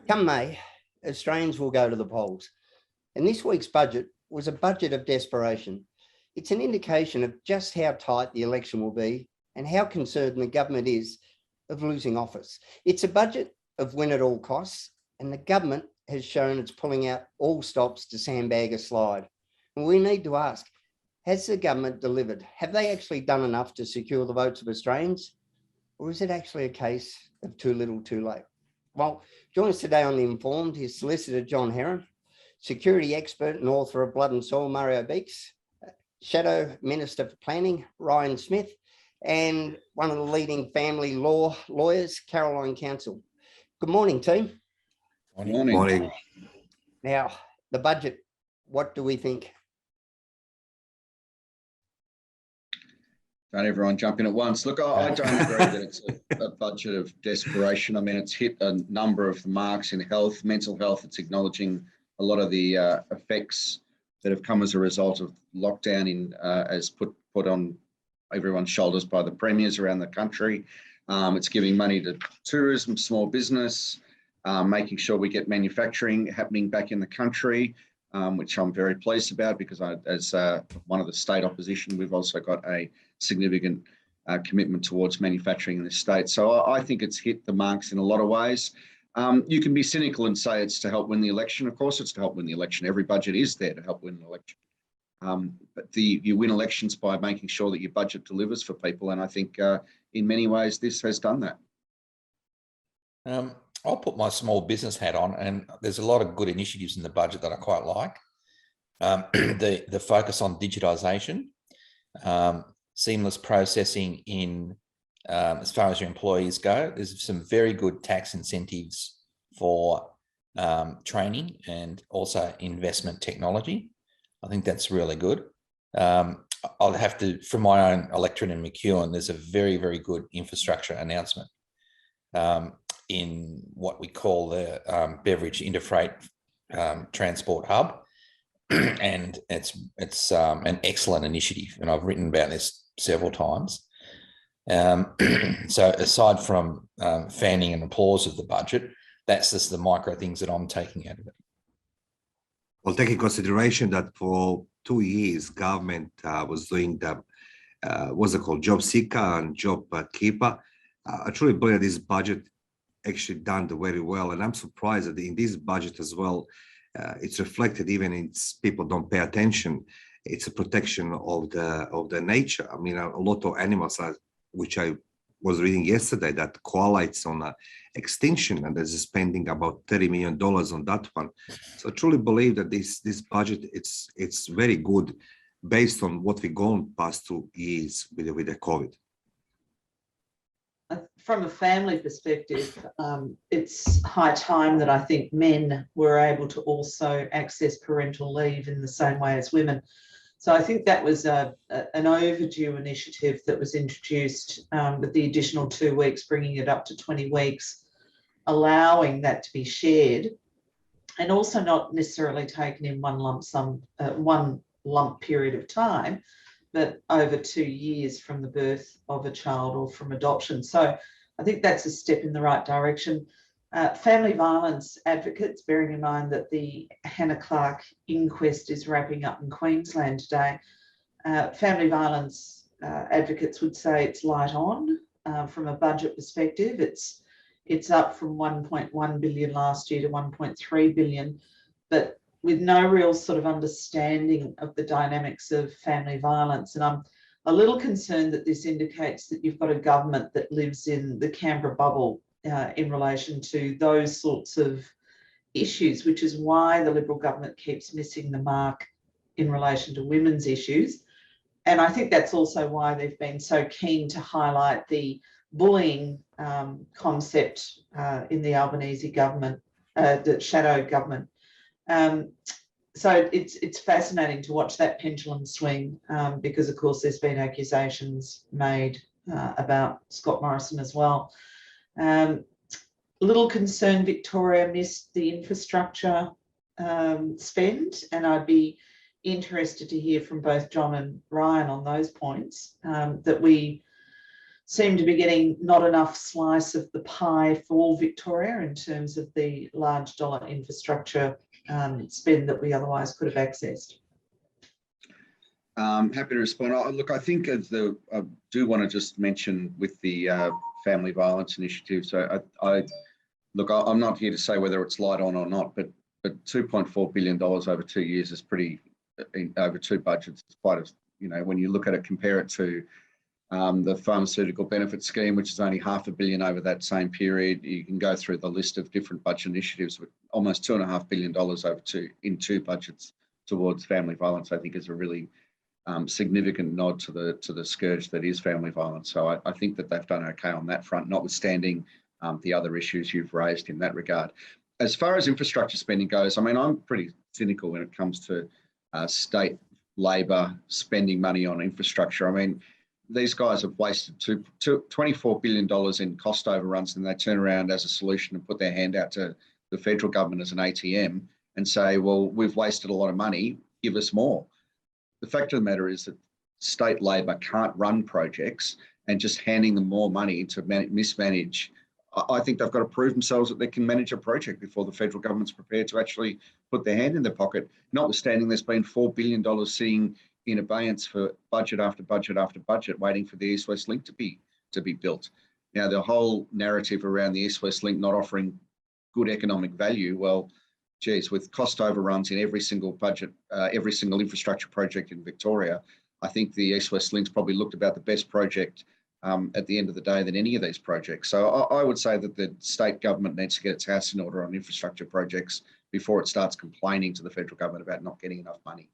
Come May, Australians will go to the polls. And this week's budget was a budget of desperation. It's an indication of just how tight the election will be and how concerned the government is of losing office. It's a budget of win at all costs, and the government has shown it's pulling out all stops to sandbag a slide. And we need to ask, has the government delivered? Have they actually done enough to secure the votes of Australians? Or is it actually a case of too little too late? Well, join us today on The Informed is Solicitor John Heron, security expert and author of Blood and Soil, Mario Beeks, Shadow Minister for Planning, Ryan Smith, and one of the leading family law lawyers, Caroline Council. Good morning, team. Morning. Now, the budget, what do we think? Don't everyone jump in at once. Look, I don't agree that it's a budget of desperation. I mean, it's hit a number of the marks in health, mental health. It's acknowledging a lot of the effects that have come as a result of lockdown as put on everyone's shoulders by the premiers around the country. It's giving money to tourism, small business, making sure we get manufacturing happening back in the country, which I'm very pleased about because as one of the state opposition, we've also got a significant commitment towards manufacturing in this state. So I think it's hit the marks in a lot of ways. You can be cynical and say it's to help win the election. Of course, it's to help win the election. Every budget is there to help win an election. But you win elections by making sure that your budget delivers for people. And I think in many ways, this has done that. I'll put my small business hat on, and there's a lot of good initiatives in the budget that I quite like. The focus on digitisation, seamless processing in as far as your employees go. There's some very good tax incentives for training and also investment technology. I think that's really good. I'll have to, from my own electorate in McEwen, there's a very, very good infrastructure announcement in what we call the Beveridge Interfreight Transport Hub. And it's an excellent initiative. And I've written about this several times. So aside from fanning and applause of the budget, that's just the micro things that I'm taking out of it. Well, take in consideration that for 2 years, government was doing the, what's it called, job seeker and job keeper. I truly believe this budget actually done very well. And I'm surprised that in this budget as well, it's reflected even in people don't pay attention. It's a protection of the nature. I mean, a lot of animals are, which I was reading yesterday, that koala it's on extinction, and there's spending about $30 million on that one. So I truly believe that this budget it's very good based on what we've gone past 2 years with the COVID. From a family perspective, it's high time that I think men were able to also access parental leave in the same way as women. So I think that was an overdue initiative that was introduced with the additional 2 weeks, bringing it up to 20 weeks, allowing that to be shared, and also not necessarily taken in one lump sum, one lump period of time, but over 2 years from the birth of a child or from adoption. So I think that's a step in the right direction. Family violence advocates, bearing in mind that the Hannah Clark inquest is wrapping up in Queensland today, family violence advocates would say it's light on from a budget perspective. It's up from 1.1 billion last year to 1.3 billion, but with no real sort of understanding of the dynamics of family violence. And I'm a little concerned that this indicates that you've got a government that lives in the Canberra bubble in relation to those sorts of issues, which is why the Liberal government keeps missing the mark in relation to women's issues. And I think that's also why they've been so keen to highlight the bullying concept in the Albanese government, the shadow government. So it's fascinating to watch that pendulum swing because, of course, there's been accusations made about Scott Morrison as well. Little concerned Victoria missed the infrastructure spend, and I'd be interested to hear from both John and Ryan on those points, that we seem to be getting not enough slice of the pie for Victoria in terms of the large dollar infrastructure spend that we otherwise could have accessed. Happy to respond. Look, I think I do want to just mention with the family violence initiative. So I'm not here to say whether it's light on or not, but $2.4 billion over 2 years is pretty, over two budgets. It's quite a, when you look at it, compare it to the pharmaceutical benefit scheme, which is only $500 million over that same period. You can go through the list of different budget initiatives with almost $2.5 billion in two budgets towards family violence. I think is a really significant nod to the scourge that is family violence. So I think that they've done okay on that front, notwithstanding the other issues you've raised in that regard. As far as infrastructure spending goes, I mean, I'm pretty cynical when it comes to state Labor spending money on infrastructure. I mean, these guys have wasted $24 billion in cost overruns, and they turn around as a solution and put their hand out to the federal government as an ATM and say, well, we've wasted a lot of money, give us more. The fact of the matter is that state Labor can't run projects, and just handing them more money to mismanage. I think they've got to prove themselves that they can manage a project before the federal government's prepared to actually put their hand in their pocket, notwithstanding there's been $4 billion sitting in abeyance for budget after budget after budget, waiting for the East-West Link to be built. Now, the whole narrative around the East-West Link not offering good economic value, well, geez, with cost overruns in every single budget, every single infrastructure project in Victoria, I think the East-West Link's probably looked about the best project at the end of the day than any of these projects. So I would say that the state government needs to get its house in order on infrastructure projects before it starts complaining to the federal government about not getting enough money.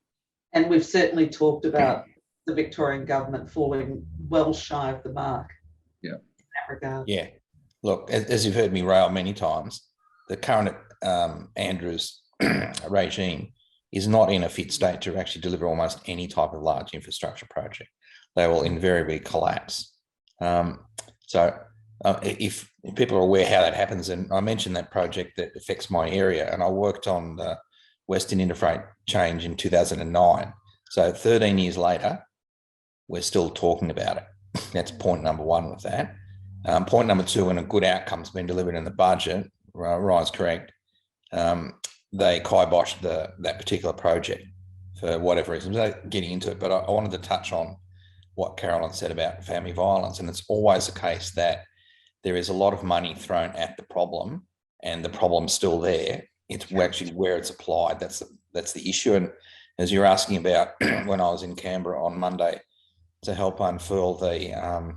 And we've certainly talked about the Victorian government falling well shy of the mark. Yeah. In that regard. Yeah. Look, as you've heard me rail many times, the current Andrews regime is not in a fit state to actually deliver almost any type of large infrastructure project. They will invariably collapse. If people are aware how that happens, and I mentioned that project that affects my area, and I worked on the Western Interfreight change in 2009. So 13 years later, we're still talking about it. That's point number one with that. Point number two, when a good outcome's been delivered in the budget, Ryan's correct, they kiboshed that particular project for whatever reason. So getting into it, but I wanted to touch on what Carolyn said about family violence. And it's always the case that there is a lot of money thrown at the problem, and the problem's still there. It's actually where it's applied. That's the issue. And as you're asking about, when I was in Canberra on Monday to help unfurl the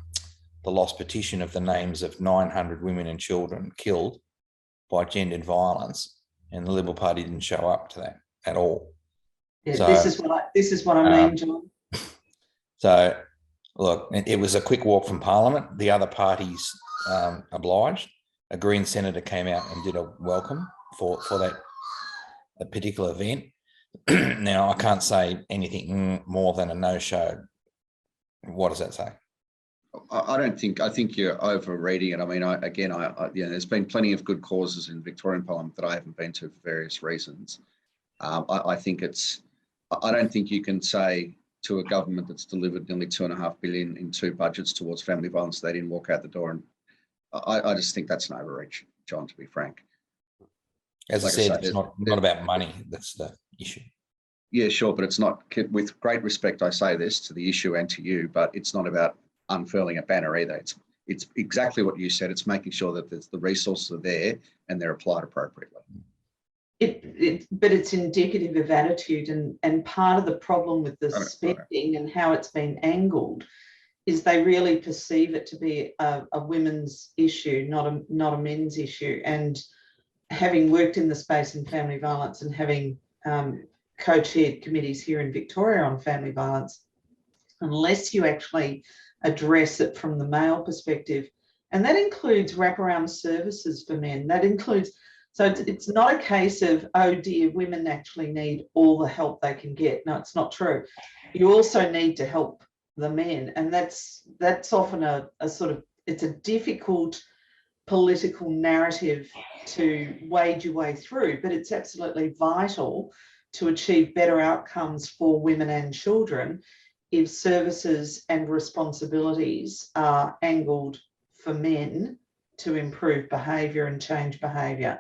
lost petition of the names of 900 women and children killed by gendered violence, and the Liberal Party didn't show up to that at all. Yeah, so, this is what I mean, John. So, look, it was a quick walk from Parliament. The other parties obliged. A Green senator came out and did a welcome for that particular event. Now, I can't say anything more than a no-show. What does that say? I think you're overreading it. I mean, there's been plenty of good causes in Victorian Parliament that I haven't been to for various reasons. I don't think you can say to a government that's delivered nearly $2.5 billion in two budgets towards family violence, they didn't walk out the door. And I just think that's an overreach, John, to be frank. As I said, it's not about money. That's the issue. Yeah, sure. But it's not, with great respect, I say this to the issue and to you, but it's not about unfurling a banner either. It's exactly what you said. It's making sure that the resources are there and they're applied appropriately. But it's indicative of attitude, and part of the problem with the spending and how it's been angled is they really perceive it to be a women's issue, not a men's issue. And having worked in the space in family violence and having co-chaired committees here in Victoria on family violence, unless you actually address it from the male perspective, and that includes wraparound services for men, that includes, so it's not a case of, oh dear, women actually need all the help they can get. No, it's not true. You also need to help the men, and that's often a sort of, it's a difficult political narrative to wade your way through, but it's absolutely vital to achieve better outcomes for women and children if services and responsibilities are angled for men to improve behaviour and change behaviour.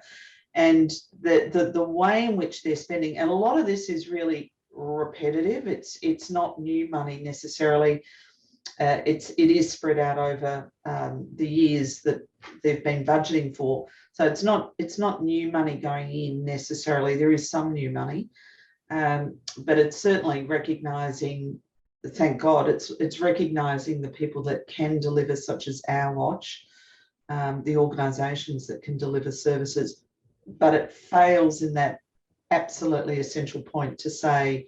And the way in which they're spending, and a lot of this is really repetitive. It's not new money necessarily. It is spread out over the years that they've been budgeting for. So it's not new money going in necessarily. There is some new money, but it's certainly recognising. Thank God, it's recognising the people that can deliver, such as Our Watch, the organisations that can deliver services. But it fails in that absolutely essential point to say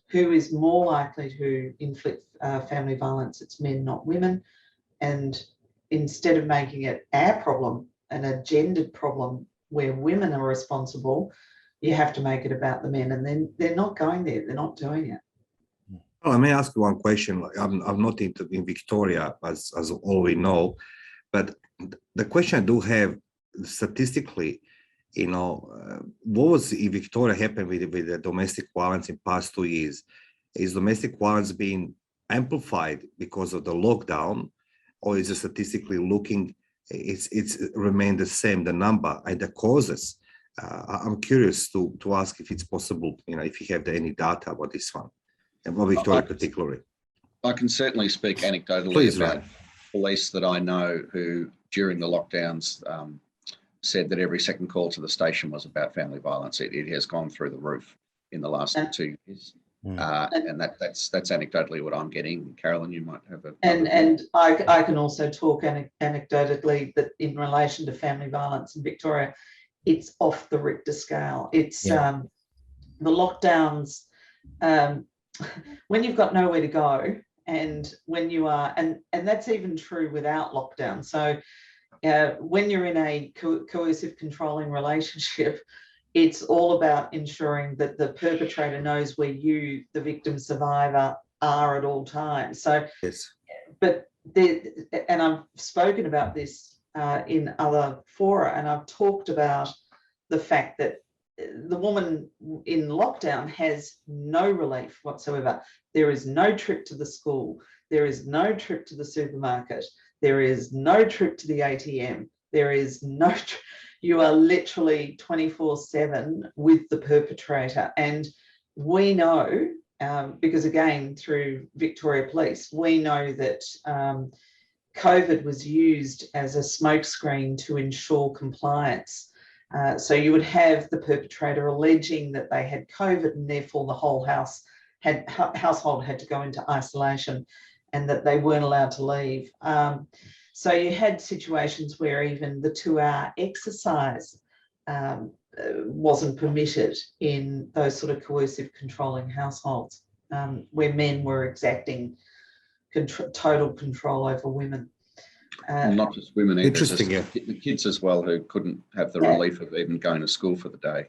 who is more likely to inflict family violence. It's men, not women. And instead of making it our problem and a gendered problem where women are responsible, you have to make it about the men. And then they're not going there. They're not doing it. Well, let me ask you one question. I'm not in Victoria, as all we know, but the question I do have statistically, what was in Victoria happened with the domestic violence in past 2 years? Is domestic violence being amplified because of the lockdown, or is it statistically looking, it's remained the same, the number and the causes? I'm curious to ask if it's possible, if you have any data about this one, about Victoria particularly. I can certainly speak anecdotally. Please, about Ryan. Police that I know who, during the lockdowns, said that every second call to the station was about family violence. It has gone through the roof in the last 2 years. And that's anecdotally what I'm getting. Carolyn, you might have a... And I can also talk anecdotally that in relation to family violence in Victoria, it's off the Richter scale. It's the lockdowns, when you've got nowhere to go, and when you are, and that's even true without lockdown. So when you're in a coercive controlling relationship, it's all about ensuring that the perpetrator knows where you, the victim survivor, are at all times. So, yes. But and I've spoken about this in other fora, and I've talked about the fact that the woman in lockdown has no relief whatsoever. There is no trip to the school. There is no trip to the supermarket. There is no trip to the ATM. There is no, you are literally 24/7 with the perpetrator. And we know, because again, through Victoria Police, we know that COVID was used as a smokescreen to ensure compliance. So you would have the perpetrator alleging that they had COVID, and therefore the whole household had to go into isolation, and that they weren't allowed to leave. So you had situations where even the 2-hour exercise wasn't permitted in those sort of coercive controlling households, where men were exacting total control over women. Not just women, either, interesting, just the kids as well, who couldn't have the relief of even going to school for the day.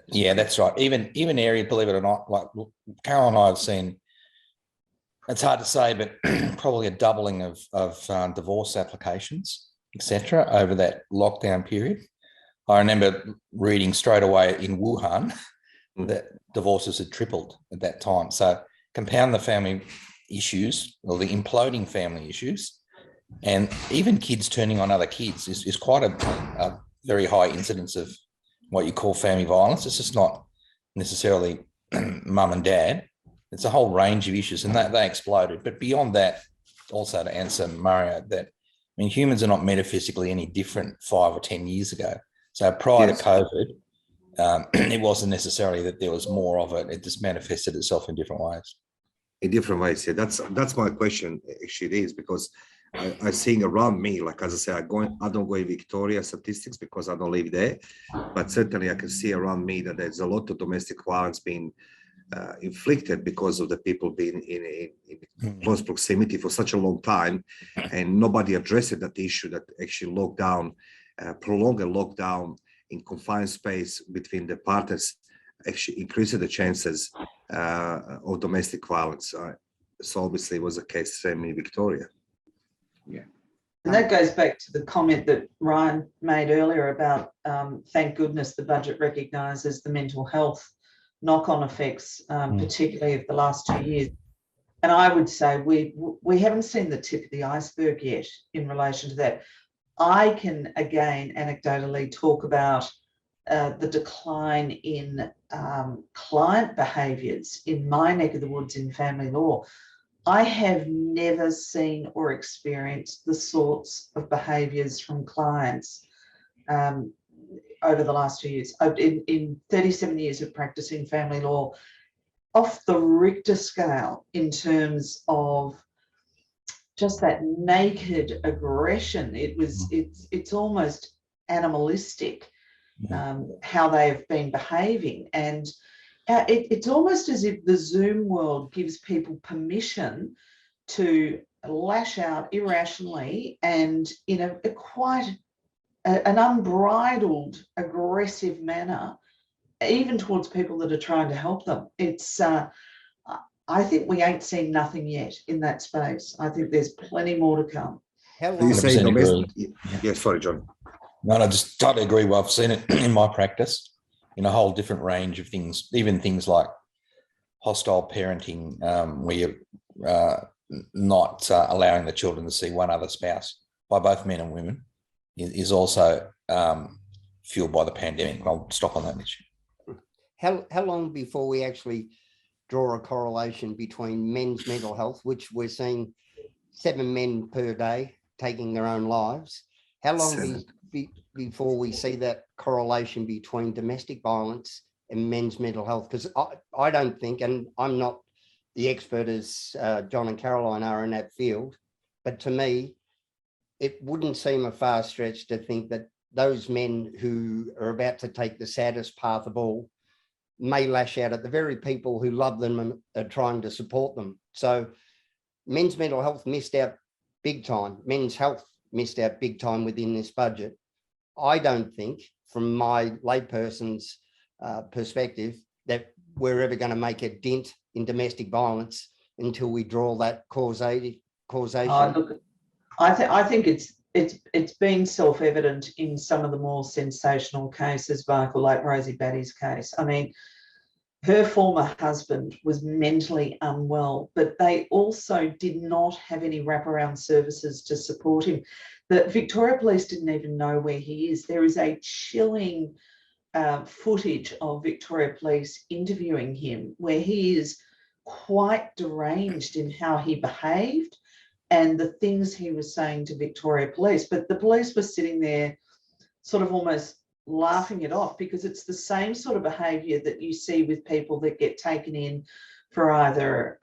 Yeah, that's right. Even area, believe it or not, like Carol and I have seen, it's hard to say, but probably a doubling of divorce applications, etc., over that lockdown period. I remember reading straight away in Wuhan that divorces had tripled at that time. So compound the family issues, or the imploding family issues, and even kids turning on other kids is quite a very high incidence of what you call family violence. It's just not necessarily mum and dad. It's a whole range of issues, and they exploded. But beyond that, also to answer Mario, humans are not metaphysically any different 5 or 10 years ago. So prior to COVID, it wasn't necessarily that there was more of it. It just manifested itself in different ways. In different ways, yeah. That's my question. Actually, it is because I'm seeing around me, like as I say, I don't go in Victoria statistics because I don't live there, but certainly I can see around me that there's a lot of domestic violence being inflicted because of the people being in close proximity for such a long time, and nobody addressed that issue that actually prolonged a lockdown in confined space between the partners actually increases the chances of domestic violence. So obviously it was a case same in Victoria. Yeah. And that goes back to the comment that Ryan made earlier about, thank goodness the budget recognises the mental health knock-on effects, particularly of the last 2 years. And I would say we haven't seen the tip of the iceberg yet in relation to that. I can, again, anecdotally talk about the decline in client behaviours in my neck of the woods in family law. I have never seen or experienced the sorts of behaviours from clients over the last 2 years. In 37 years of practicing family law, off the Richter scale in terms of just that naked aggression. It's almost animalistic how they have been behaving. And it's almost as if the Zoom world gives people permission to lash out irrationally and in a quite an unbridled, aggressive manner, even towards people that are trying to help them. It's I think we ain't seen nothing yet in that space. I think there's plenty more to come. How So you long? say 100% domestic? Yeah, sorry, John. No, I just totally agree. Well, I've seen it in my practice in a whole different range of things, even things like hostile parenting, where you're not allowing the children to see one other spouse by both men and women is also fueled by the pandemic. I'll stop on that issue. How long before we actually draw a correlation between men's mental health, which we're seeing 7 men per day taking their own lives? How long before we see that correlation between domestic violence and men's mental health? Because I don't think, and I'm not the expert as John and Caroline are in that field, but to me, it wouldn't seem a far stretch to think that those men who are about to take the saddest path of all may lash out at the very people who love them and are trying to support them. So men's mental health missed out big time. Men's health missed out big time within this budget. I don't think, from my layperson's perspective, that we're ever going to make a dent in domestic violence until we draw that causation. Look, I think it's been self-evident in some of the more sensational cases, like Rosie Batty's case. I mean, her former husband was mentally unwell, but they also did not have any wraparound services to support him. The Victoria Police didn't even know where he is. There is a chilling footage of Victoria Police interviewing him where he is quite deranged in how he behaved and the things he was saying to Victoria Police. But the police were sitting there sort of almost laughing it off, because it's the same sort of behaviour that you see with people that get taken in for either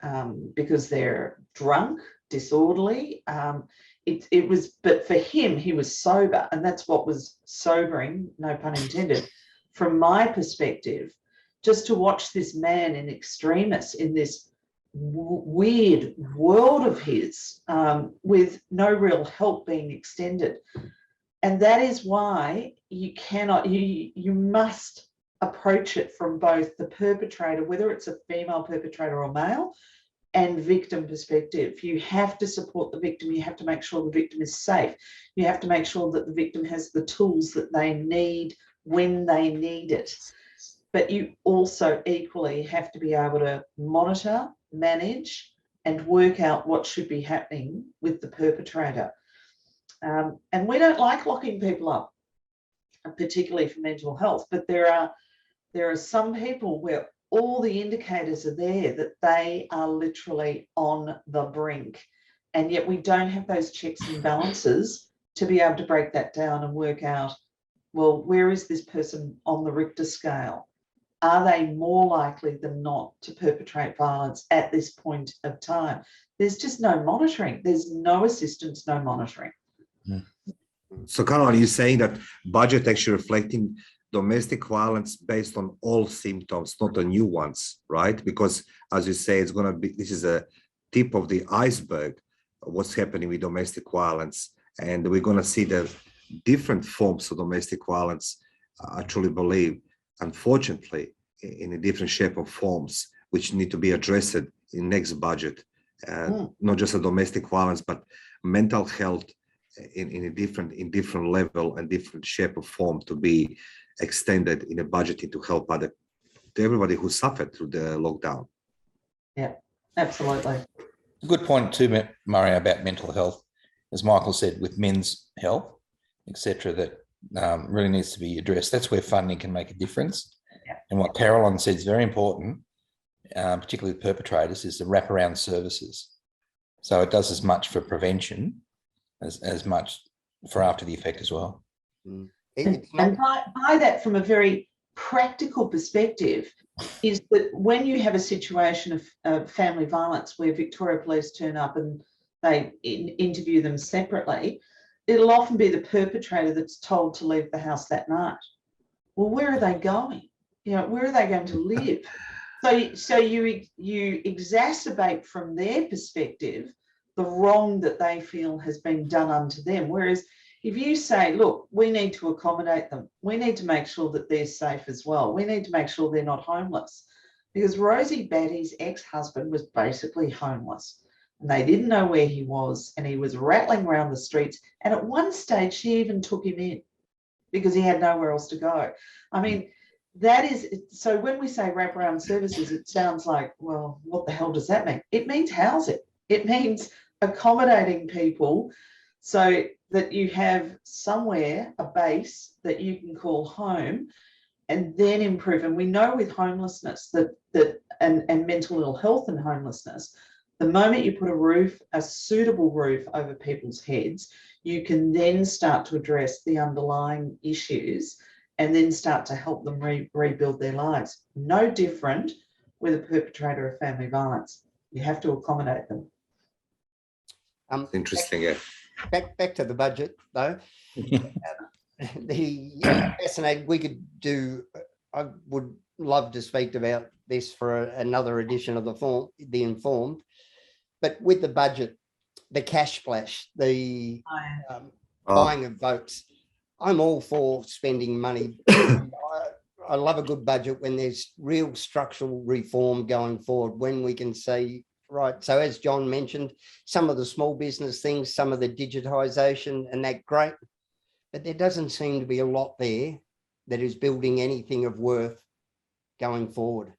because they're drunk, disorderly. It was, but for him, he was sober, and that's what was sobering, no pun intended, from my perspective, just to watch this man in extremis in this weird world of his, with no real help being extended. And that is why you cannot, you must approach it from both the perpetrator, whether it's a female perpetrator or male, and victim perspective. You have to support the victim. You have to make sure the victim is safe. You have to make sure that the victim has the tools that they need when they need it. But you also equally have to be able to monitor, manage, and work out what should be happening with the perpetrator. And we don't like locking people up, particularly for mental health, but there are some people where all the indicators are there that they are literally on the brink, and yet we don't have those checks and balances to be able to break that down and work out, well, where is this person on the Richter scale? Are they more likely than not to perpetrate violence at this point of time? There's just no monitoring. There's no assistance, no monitoring. So, Carol, are you saying that budget actually reflecting domestic violence based on all symptoms, not the new ones, right? Because as you say, it's going to be, this is a tip of the iceberg of what's happening with domestic violence. And we're going to see the different forms of domestic violence, I truly believe, unfortunately, in a different shape of forms, which need to be addressed in next budget. Not just a domestic violence, but mental health in a different level and different shape of form to be extended in a budgeting to help to everybody who suffered through the lockdown. Yeah, absolutely. A good point too, Murray, about mental health, as Michael said, with men's health, etc., that really needs to be addressed. That's where funding can make a difference. Yeah. And what Caroline said is very important, particularly with perpetrators, is the wraparound services. So it does as much for prevention as much for after the effect as well. And by that, from a very practical perspective, is that when you have a situation of family violence where Victoria Police turn up and they interview them separately, it'll often be the perpetrator that's told to leave the house that night. Well, where are they going? Where are they going to live? So you exacerbate from their perspective the wrong that they feel has been done unto them. Whereas if you say, look, we need to accommodate them, we need to make sure that they're safe as well, we need to make sure they're not homeless, because Rosie Batty's ex-husband was basically homeless and they didn't know where he was, and he was rattling around the streets, and at one stage she even took him in because he had nowhere else to go. I mean, that is, so when we say wraparound services, it sounds like, well, what the hell does that mean? It means housing. It means accommodating people so that you have somewhere, a base that you can call home, and then improve. And we know with homelessness and mental ill health and homelessness, the moment you put a suitable roof over people's heads, you can then start to address the underlying issues and then start to help them rebuild their lives. No different with a perpetrator of family violence. You have to accommodate them. Interesting, yeah. Back to the budget, though. Fascinating. We could do. I would love to speak about this for another edition of the Informed. But with the budget, the cash splash, the buying of votes, I'm all for spending money. I love a good budget when there's real structural reform going forward, when we can say, right, so as John mentioned, some of the small business things, some of the digitisation, and that great, but there doesn't seem to be a lot there that is building anything of worth going forward.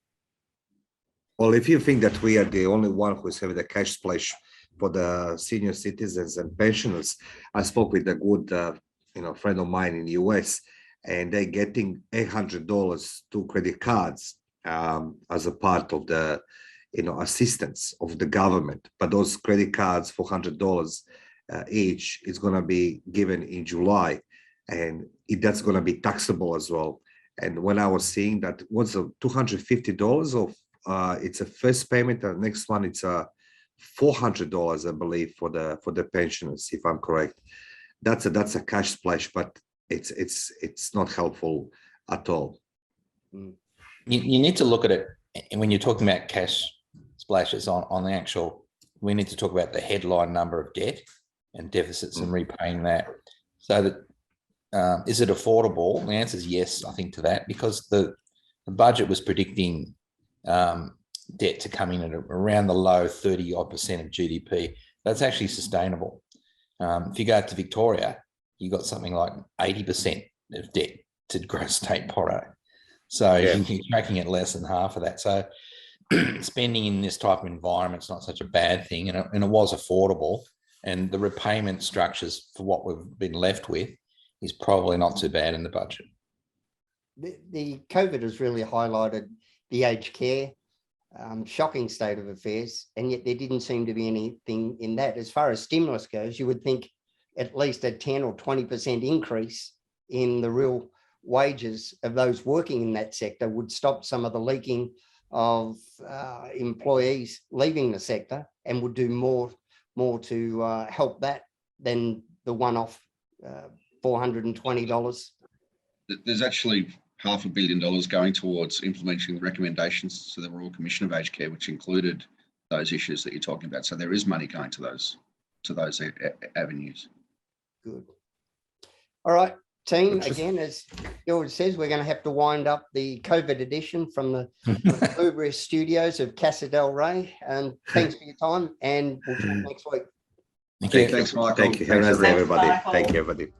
Well, if you think that we are the only one who's having the cash splash for the senior citizens and pensioners, I spoke with a good friend of mine in the US, and they're getting $800 to credit cards as a part of the assistance of the government. But those credit cards for $100 each is going to be given in July, and that's going to be taxable as well. And when I was seeing that, what's $250 of it's a first payment, and the next one it's $400, I believe, for the pensioners, if I'm correct. That's a cash splash, but it's not helpful at all. You need to look at it, and when you're talking about cash splashes on the actual, we need to talk about the headline number of debt and deficits and repaying that. So that is it affordable? The answer is yes, I think, to that, because the budget was predicting debt to come in at around the low 30% of GDP. That's actually sustainable. If you go to Victoria, you got something like 80% of debt to gross state product. So you're tracking at less than half of that. So spending in this type of environment is not such a bad thing, and it was affordable. And the repayment structures for what we've been left with is probably not too bad in the budget. The COVID has really highlighted the aged care shocking state of affairs, and yet there didn't seem to be anything in that. As far as stimulus goes, you would think at least a 10 or 20% increase in the real wages of those working in that sector would stop some of the leaking of employees leaving the sector, and would do more to help that than the one-off $420. There's actually $500 million going towards implementing the recommendations to the Royal Commission of Aged Care, which included those issues that you're talking about. So there is money going to those avenues. Good. All right, team. Again, as George says, we're going to have to wind up the COVID edition from the Blueberry Studios of Casa del Rey. And thanks for your time, and we'll talk next week. Thank you. Thanks, Michael. Thank you. Have a nice day, everybody. Thank you, everybody.